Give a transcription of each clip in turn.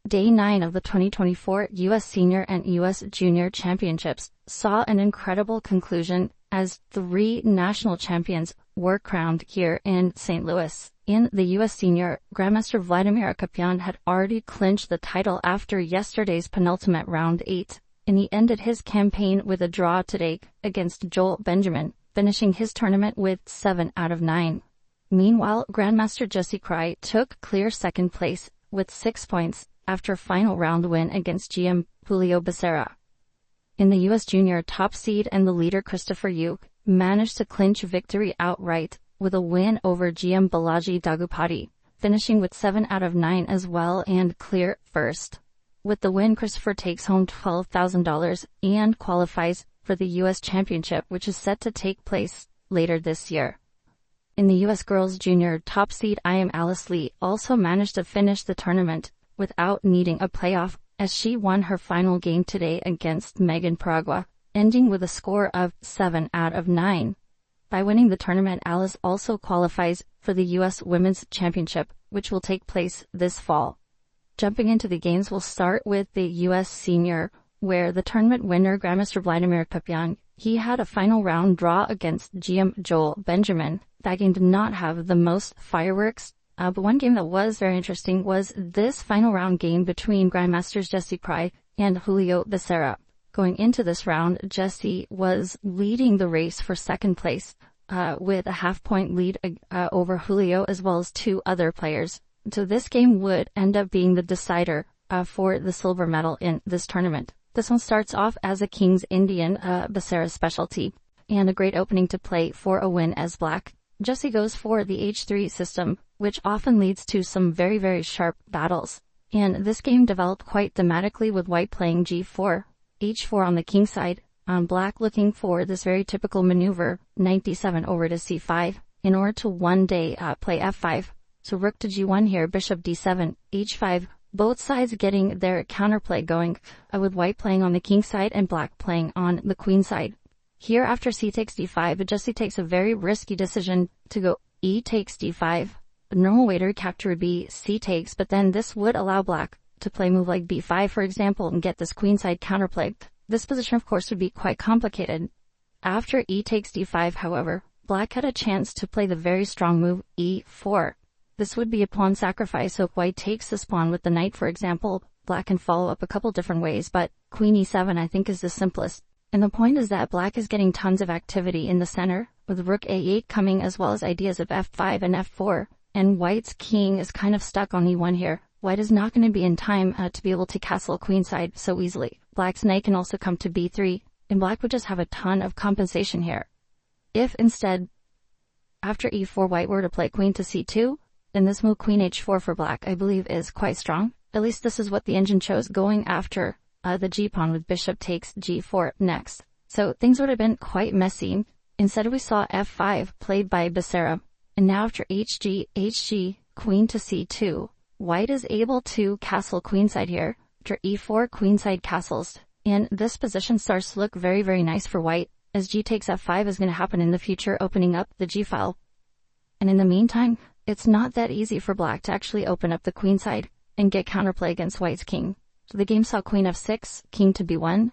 Day 9 of the 2024 U.S. Senior and U.S. Junior Championships saw an incredible conclusion as 3 national champions were crowned here in St. Louis. In the U.S. Senior, Grandmaster Vladimir Akopian had already clinched the title after yesterday's penultimate round 8, and he ended his campaign with a draw today against Joel Benjamin, finishing his tournament with 7 out of 9. Meanwhile, Grandmaster Kraai took clear second place with 6 points after a final round win against GM Julio Becerra. In the U.S. Junior, top seed and the leader Christopher Yu managed to clinch victory outright with a win over GM Balaji Daggupati, finishing with 7 out of 9 as well and clear first. With the win, Christopher takes home $12,000 and qualifies for the U.S. Championship, which is set to take place later this year. In the U.S. Girls Junior, top seed Alice Lee also managed to finish the tournament without needing a playoff, as she won her final game today against Megan Paragua, ending with a score of 7 out of 9. By winning the tournament, Alice also qualifies for the U.S. Women's Championship, which will take place this fall. Jumping into the games, we'll start with the U.S. Senior, where the tournament winner, Grandmaster Vladimir Akopian, he had a final round draw against GM Joel Benjamin. That game did not have the most fireworks, but one game that was very interesting was this final round game between Grandmasters Kraai and Julio Becerra. Going into this round, Yassi was leading the race for second place with a half-point lead over Julio as well as 2 other players. So this game would end up being the decider for the silver medal in this tournament. This one starts off as a King's Indian, Becerra's specialty, and a great opening to play for a win as black. Yassi goes for the H3 system, which often leads to some very, very sharp battles. And this game developed quite thematically with white playing G4, H4 on the king side, on black looking for this very typical maneuver, knight d7 over to c5, in order to one day play f5. So rook to g1 here, bishop d7, h5, both sides getting their counterplay going, with white playing on the king side and black playing on the queen side. Here after c takes d5, Yassi takes a very risky decision to go e takes d5. The normal way to recapture would be c takes, but then this would allow black to play a move like b5, for example, and get this queenside counterplay. This position, of course, would be quite complicated. After e takes d5, however, black had a chance to play the very strong move e4. This would be a pawn sacrifice, so if white takes this pawn with the knight, for example, black can follow up a couple different ways, but queen e7 I think is the simplest. And the point is that black is getting tons of activity in the center, with rook a8 coming as well as ideas of f5 and f4, and white's king is kind of stuck on e1 here. White is not going to be in time to be able to castle queenside so easily. Black's knight can also come to b3, and black would just have a ton of compensation here. If instead, after e4, white were to play queen to c2, then this move queen h4 for black I believe is quite strong. At least this is what the engine chose, going after the g-pawn with bishop takes g4 next. So things would have been quite messy. Instead we saw f5 played by Becerra, and now after hg, queen to c2, white is able to castle queenside here. After e4, queenside castles, and this position starts to look very, very nice for white, as g takes f5 is going to happen in the future, opening up the g-file. And in the meantime, it's not that easy for black to actually open up the queenside and get counterplay against white's king. So the game saw queen f6, king to b1,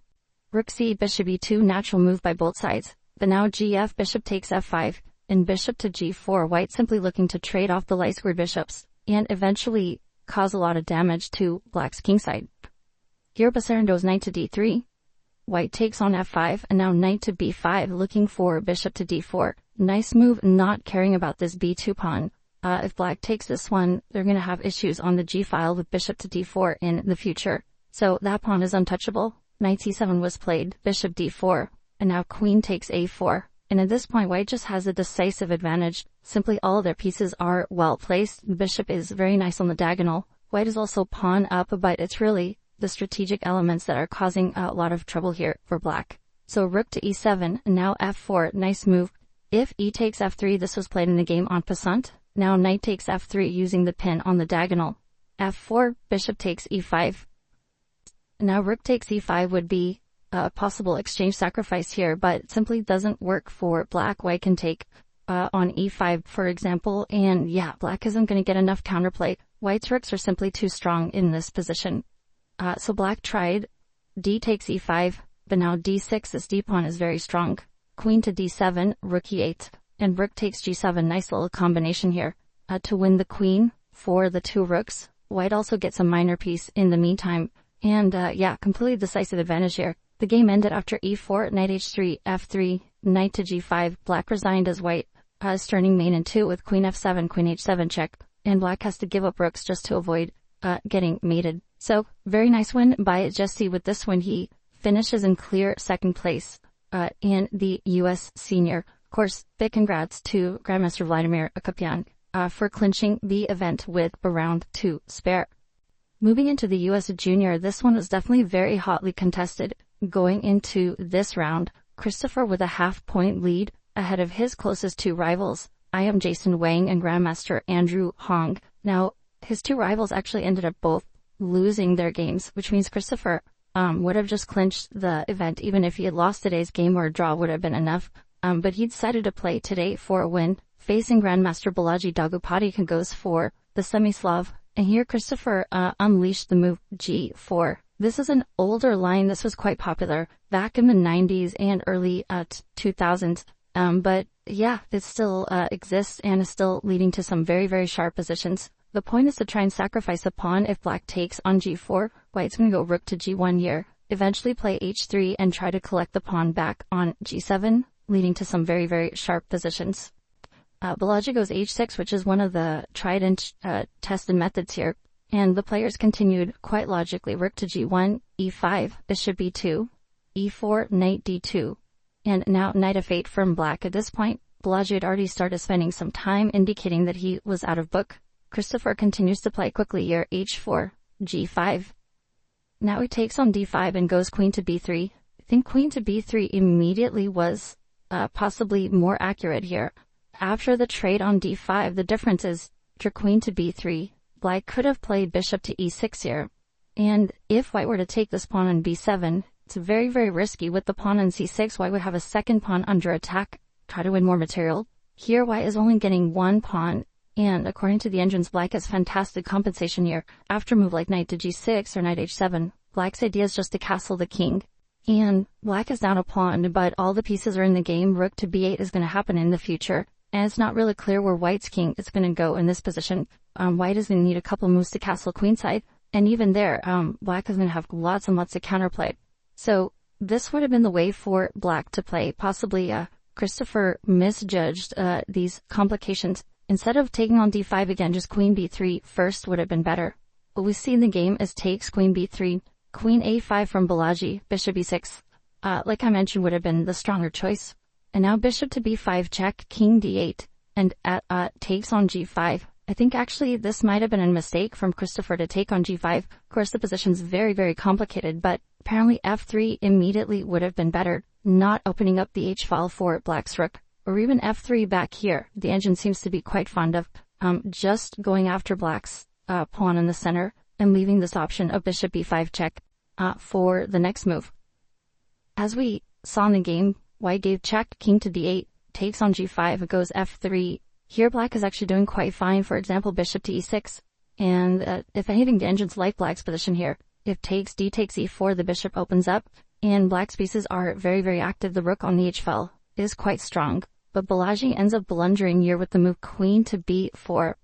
rook c, bishop e2, natural move by both sides. But now gf, bishop takes f5, and bishop to g4, white simply looking to trade off the light squared bishops, and eventually cause a lot of damage to black's kingside. Here Becerra goes knight to d3, white takes on f5, and now knight to b5, looking for bishop to d4. Nice move, not caring about this b2 pawn. If black takes this one, they're going to have issues on the g-file with bishop to d4 in the future. So that pawn is untouchable. Knight c7 was played, bishop d4, and now queen takes a4. And at this point, white just has a decisive advantage. Simply all their pieces are well placed. The bishop is very nice on the diagonal. White is also pawn up, but it's really the strategic elements that are causing a lot of trouble here for black. So rook to e7, and now f4, nice move. If e takes f3, this was played in the game en passant. Now knight takes f3 using the pin on the diagonal. f4, bishop takes e5. Now rook takes e5 would be a possible exchange sacrifice here, but it simply doesn't work for black. White can take on e5, for example, and yeah, black isn't going to get enough counterplay White's rooks are simply too strong in this position. So black tried d takes e5, but now d6, this d pawn is very strong. Queen to d7, rook e8, and rook takes g7, nice little combination here. To win the queen for the two rooks, white also gets a minor piece in the meantime, and yeah, completely decisive advantage here. The game ended after e4, knight h3, f3, knight to g5, black resigned as white is turning main in 2 with queen f7, queen h7 check, and black has to give up rooks just to avoid getting mated. So, very nice win by Yassi. With this win, he finishes in clear second place in the US Senior. Of course, big congrats to Grandmaster Vladimir Akopian for clinching the event with a round to spare. Moving into the US Junior, this one was definitely very hotly contested. Going into this round, Christopher with a half-point lead ahead of his closest two rivals, Jason Wang and Grandmaster Andrew Hong. Now, his two rivals actually ended up both losing their games, which means Christopher would have just clinched the event even if he had lost today's game, or a draw would have been enough. But he decided to play today for a win, facing Grandmaster Balaji. Daggupati goes for the semi-Slav, and here Christopher unleashed the move g4. This is an older line. This was quite popular back in the 90s and early 2000s. But yeah, it still exists and is still leading to some very, very sharp positions. The point is to try and sacrifice a pawn. If black takes on g4, white's going to go rook to g1 here, eventually play h3 and try to collect the pawn back on g7, leading to some very, very sharp positions. Balaji goes h6, which is one of the tried and tested methods here. And the players continued quite logically. Rook to g1, e5, bishop b2, e4, knight d2, and now knight f8 from black. At this point, Balaji had already started spending some time indicating that he was out of book. Christopher continues to play quickly here, h4, g5. Now he takes on d5 and goes queen to b3. I think queen to b3 immediately was possibly more accurate here. After the trade on d5, the difference is after queen to b3, black could have played bishop to e6 here. And if white were to take this pawn on b7, it's very, very risky. With the pawn on c6, white would have a second pawn under attack, try to win more material. Here, white is only getting one pawn, and according to the engines, black has fantastic compensation here. After a move like knight to g6 or knight h7, black's idea is just to castle the king. And black is down a pawn, but all the pieces are in the game. Rook to b8 is going to happen in the future. And it's not really clear where white's king is going to go in this position. White is going to need a couple moves to castle queenside. And even there, black is going to have lots and lots of counterplay. So this would have been the way for black to play. Possibly Christopher misjudged these complications. Instead of taking on d5 again, just queen b3 first would have been better. What we see in the game is takes queen b3, queen a5 from Balaji, bishop e6. Like I mentioned, would have been the stronger choice. And now bishop to b5 check, king d8, and takes on g5. I think actually this might have been a mistake from Christopher to take on g5. Of course, the position's very, very complicated, but apparently f3 immediately would have been better, not opening up the h-file for black's rook. Or even f3 back here. The engine seems to be quite fond of just going after black's pawn in the center and leaving this option of bishop b5 check for the next move. As we saw in the game, white gave check, king to d8, takes on g5, it goes f3. Here black is actually doing quite fine, for example, bishop to e6. And if anything, the engine's like black's position here. If takes, d takes e4, the bishop opens up, and black's pieces are very, very active. The rook on the h-file is quite strong. But Balaji ends up blundering here with the move queen to b4.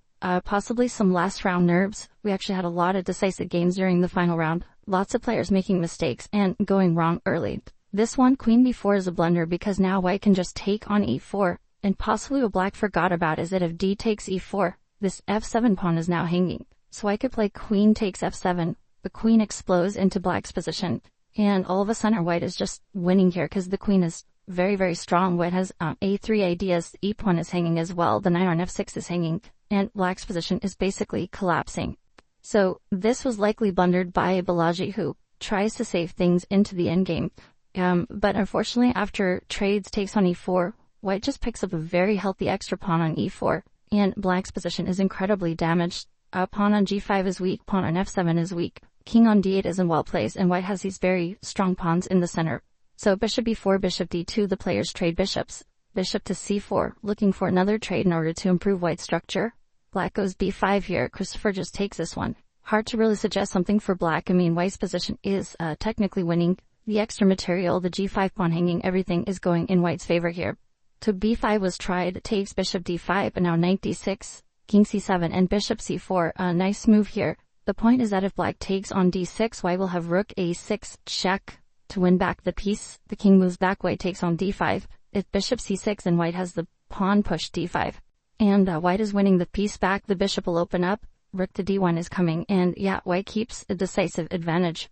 Possibly some last round nerves. We actually had a lot of decisive games during the final round. Lots of players making mistakes and going wrong early. This one, queen b4, is a blunder because now white can just take on e4. And possibly what black forgot about is that if d takes e4, this f7 pawn is now hanging. So white could play queen takes f7. The queen explodes into black's position. And all of a sudden white is just winning here because the queen is very, very strong. White has a3 ideas, e pawn is hanging as well, the knight on f6 is hanging, and black's position is basically collapsing. So this was likely blundered by Balaji, who tries to save things into the endgame. But unfortunately, after trades takes on e4, white just picks up a very healthy extra pawn on e4, and black's position is incredibly damaged. Pawn on g5 is weak, pawn on f7 is weak, king on d8 isn't well placed, and white has these very strong pawns in the center. So bishop b4, bishop d2, the players trade bishops. Bishop to c4, looking for another trade in order to improve white's structure. Black goes b5 here. Christopher just takes this one. Hard to really suggest something for black. I mean, white's position is technically winning. The extra material, the g5 pawn hanging, everything is going in white's favor here. So b5 was tried, takes bishop d5, and now knight d6, king c7, and bishop c4. A nice move here. The point is that if black takes on d6, white will have rook a6 check to win back the piece. The king moves back, white takes on d5. If bishop c6, then white has the pawn push d5. And white is winning the piece back. The bishop will open up. Rook to d1 is coming. And yeah, white keeps a decisive advantage.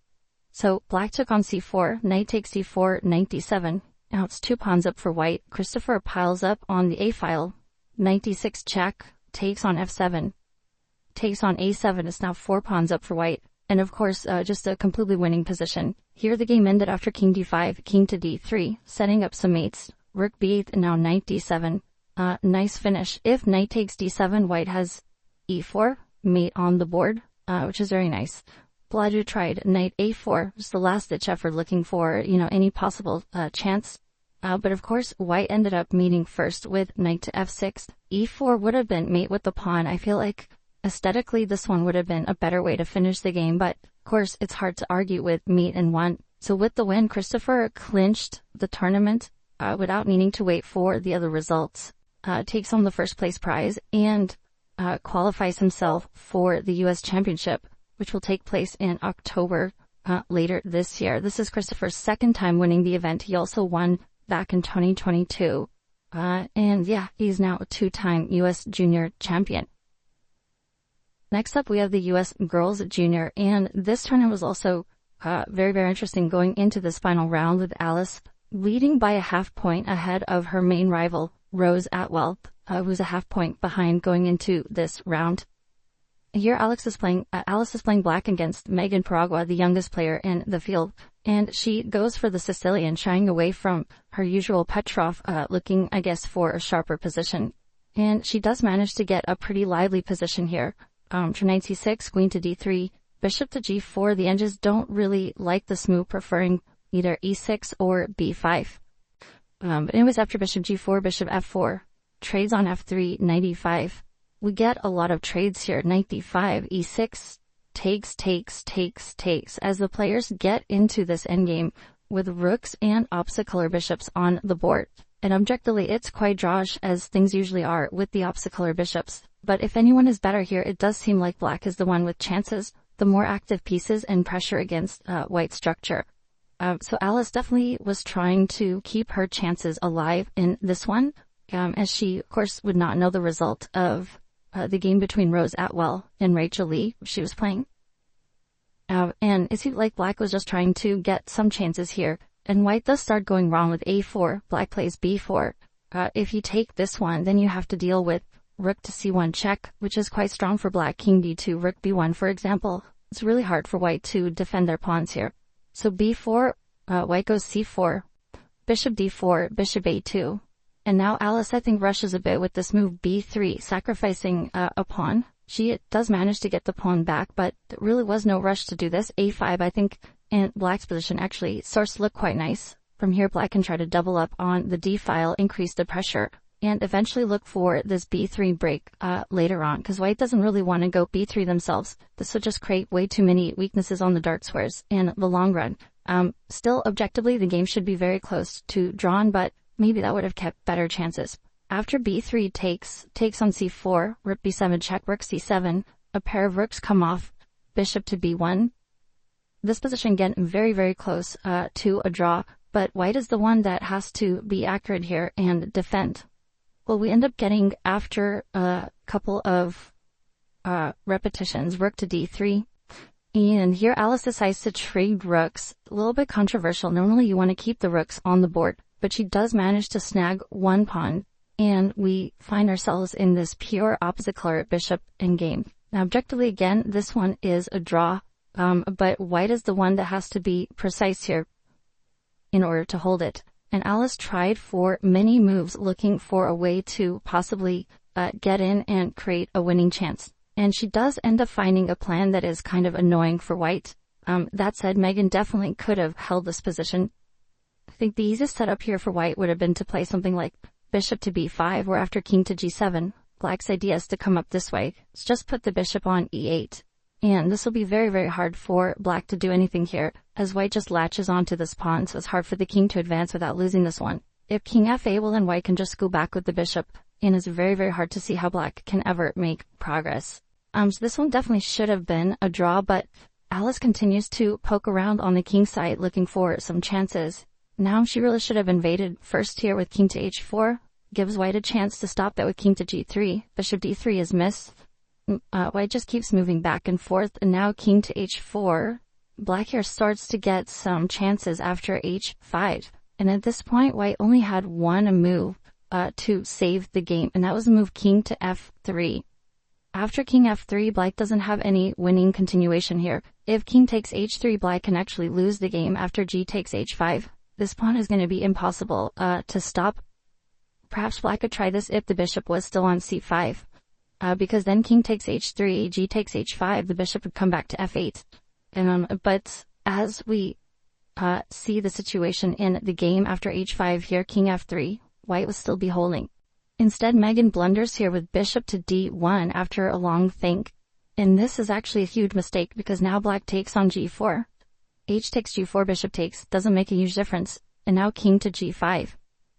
So black took on c4, knight takes c4, knight d7. Now it's 2 pawns up for white. Christopher piles up on the a file. Knight d6 check, takes on f7. Takes on a7. It's now 4 pawns up for white. And of course, just a completely winning position. Here the game ended after king d5, king to d3, setting up some mates. Rook b8 and now knight d7. Nice finish. If knight takes d7, white has e4, mate on the board, which is very nice. Balaji tried knight a4, just the last ditch effort looking for, any possible chance. But of course, white ended up meeting first with knight to f6. e4 would have been mate with the pawn. I feel like aesthetically this one would have been a better way to finish the game, but of course it's hard to argue with mate and one. So with the win, Christopher clinched the tournament without needing to wait for the other results. Takes home the first place prize and qualifies himself for the U.S. Championship, which will take place in October later this year. This is Christopher's second time winning the event. He also won back in 2022. And yeah, he's now a 2-time U.S. Junior Champion. Next up, we have the U.S. Girls Junior, and this tournament was also very, very interesting going into this final round with Alice leading by a half point ahead of her main rival, Rose Atwell, who's a half point behind going into this round. Here, Alice is playing black against Megan Paragua, the youngest player in the field, and she goes for the Sicilian, shying away from her usual Petrov, looking, I guess, for a sharper position. And she does manage to get a pretty lively position here. For knight c6, queen to d3, bishop to g4. The edges don't really like this move, preferring either e6 or b5. But anyways, after bishop g4, bishop f4, trades on f3, knight e5. We get a lot of trades here. Knight d5, e6, takes, as the players get into this endgame with rooks and opposite color bishops on the board. And objectively, it's quite drawish, as things usually are with the opposite color bishops. But if anyone is better here, it does seem like black is the one with chances, the more active pieces and pressure against white structure. So Alice definitely was trying to keep her chances alive in this one, as she, of course, would not know the result of the game between Rose Atwell and Rachel Lee she was playing. And it seemed like black was just trying to get some chances here, and white does start going wrong with a4. Black plays b4. If you take this one, then you have to deal with rook to c1 check, which is quite strong for black. King d2, rook b1, for example. It's really hard for white to defend their pawns here. So b4, white goes c4, bishop d4, bishop a2. And now Alice, I think, rushes a bit with this move b3, sacrificing a pawn. She does manage to get the pawn back, but there really was no rush to do this. a5, I think, and black's position actually starts to look quite nice. From here, black can try to double up on the d file, increase the pressure, and eventually look for this b3 break later on, because white doesn't really want to go b3 themselves. This would just create way too many weaknesses on the dart squares in the long run. Still, objectively, the game should be very close to drawn, but maybe that would have kept better chances. After b3 takes on c4, rook b7 check, rook c7, a pair of rooks come off, bishop to b1. This position getting very, very close to a draw, but white is the one that has to be accurate here and defend. Well, we end up getting, after a couple of repetitions, rook to d3. And here Alice decides to trade rooks. A little bit controversial. Normally you want to keep the rooks on the board, but she does manage to snag one pawn, and we find ourselves in this pure opposite color bishop endgame. Now, objectively, again, this one is a draw, but white is the one that has to be precise here in order to hold it. And Alice tried for many moves looking for a way to possibly get in and create a winning chance. And she does end up finding a plan that is kind of annoying for white. That said, Megan definitely could have held this position. I think the easiest setup here for white would have been to play something like bishop to b5, or after king to g7, Black's idea is to come up this way. Let's just put the bishop on e8. And this will be very, very hard for Black to do anything here, as White just latches onto this pawn, so it's hard for the king to advance without losing this one. If king f8, well then White can just go back with the bishop, and it's very, very hard to see how Black can ever make progress. So this one definitely should have been a draw, but Alice continues to poke around on the king side looking for some chances. Now she really should have invaded first here with king to h4, gives White a chance to stop that with king to g3, bishop d3 is missed. White just keeps moving back and forth, and now king to h4. Black here starts to get some chances after h5. And at this point, White only had one move to save the game, and that was the move king to f3. After king f3, Black doesn't have any winning continuation here. If king takes h3, Black can actually lose the game after g takes h5. This pawn is going to be impossible to stop. Perhaps Black could try this if the bishop was still on c5. Because then king takes h3, g takes h5, the bishop would come back to f8. But as we see the situation in the game after h5 here, king f3, White will still be holding. Instead, Megan blunders here with bishop to d1 after a long think. And this is actually a huge mistake because now Black takes on g4. H takes g4, bishop takes, doesn't make a huge difference. And now king to g5.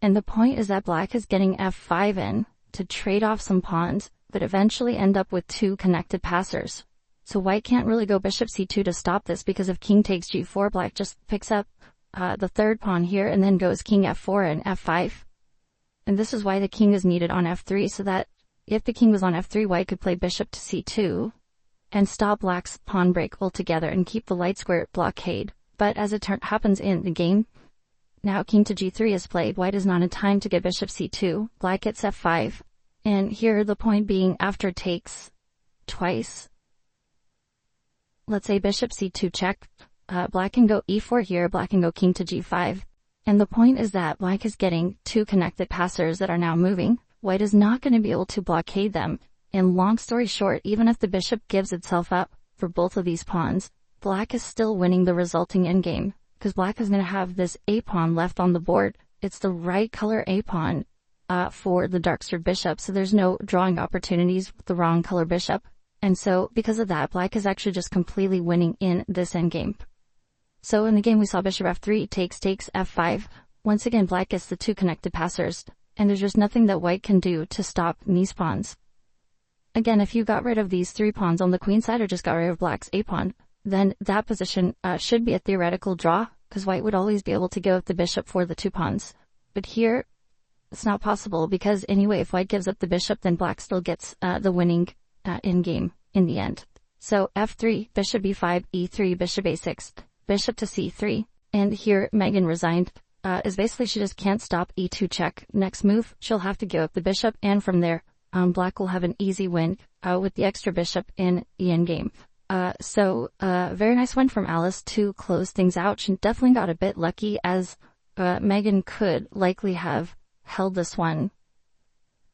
And the point is that Black is getting f5 in to trade off some pawns, but eventually end up with two connected passers. So White can't really go bishop c2 to stop this, because if king takes g4, Black just picks up the third pawn here and then goes king f4 and f5. And this is why the king is needed on f3, so that if the king was on f3, White could play bishop to c2 and stop Black's pawn break altogether and keep the light square blockade. But as it happens in the game, now king to g3 is played. White is not in time to get bishop c2. Black gets f5. And here the point being, after takes twice, let's say bishop c2 check, Black can go e4 here, Black can go king to g5. And the point is that Black is getting two connected passers that are now moving. White is not going to be able to blockade them. And long story short, even if the bishop gives itself up for both of these pawns, Black is still winning the resulting endgame, because Black is going to have this a pawn left on the board. It's the right color a pawn for the dark-stirred bishop, so there's no drawing opportunities with the wrong color bishop. And so, because of that, Black is actually just completely winning in this endgame. So in the game we saw bishop f3, takes f5. Once again, Black gets the two connected passers, and there's just nothing that White can do to stop these pawns. Again, if you got rid of these three pawns on the queen side or just got rid of Black's a pawn, then that position should be a theoretical draw, because White would always be able to go with the bishop for the two pawns. But here, it's not possible, because anyway, if White gives up the bishop, then Black still gets the winning in-game in the end. So f3, bishop b5, e3, bishop a6, bishop to c3. And here, Megan resigned. Is basically she just can't stop e2 check. Next move, she'll have to give up the bishop, and from there, Black will have an easy win with the extra bishop in the endgame. Very nice win from Alice to close things out. She definitely got a bit lucky, as Megan could likely have held this one.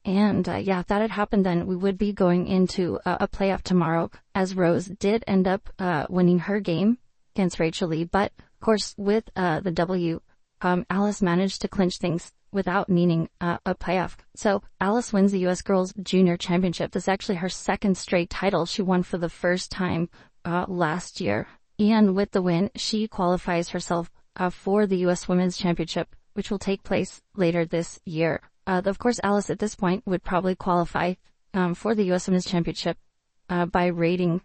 And yeah, if that had happened, then we would be going into a playoff tomorrow, as Rose did end up winning her game against Rachel Lee. But of course, with the W, Alice managed to clinch things without needing a playoff. So Alice wins the U.S. Girls Junior Championship. This is actually her second straight title. She won for the first time last year. And with the win, she qualifies herself for the U.S. Women's Championship, which will take place later this year. Of course, Alice at this point would probably qualify for the U.S. Women's Championship by rating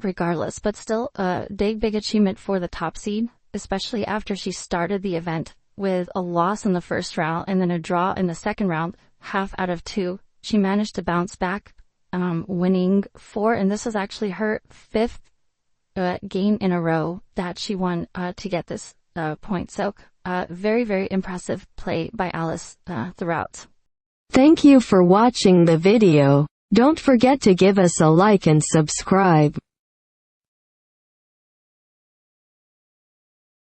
regardless. But still, a big achievement for the top seed, especially after she started the event with a loss in the first round and then a draw in the second round, half out of two. She managed to bounce back, winning 4, and this was actually her 5th game in a row that she won to get this point. So very, very impressive play by Alice throughout. Thank you for watching the video. Don't forget to give us a like and subscribe.